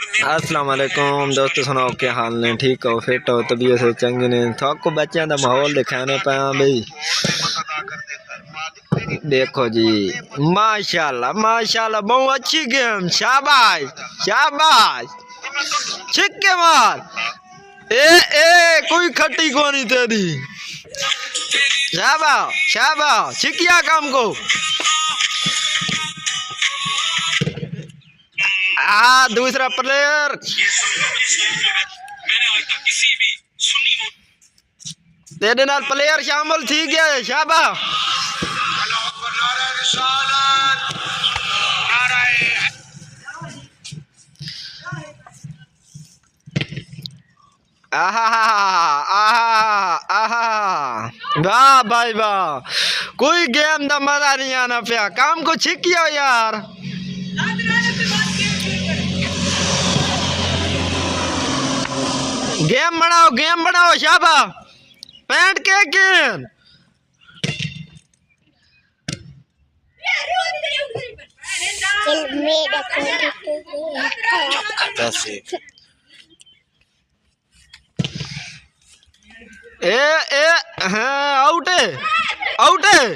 अस्सलाम वालेकुम दोस्तों, सुनाओ क्या हाल ने? ठीक हो, फिट हो, तबीयत से चंगे ने? थोको बच्चों का माहौल दिखाने पाया भाई। देखो जी, माशाल्लाह माशाल्लाह, बहुत अच्छी गेम। शाबाश शाबाश, छिक्के मार। ए कोई खट्टी कोनी तेरी। शाबाश शाबाश, छिकिया काम को। दूसरा प्लेयर तेरे नाल प्लेयर शामिल थी गया है। शाबाश। आहा आहा आहा, वाह भाई वाह, कोई गेम का मजा नहीं आना पिया। काम को छिकियो यार। गेम बनाओ शाबाश। पैंट के गेंद आउट है आउट है।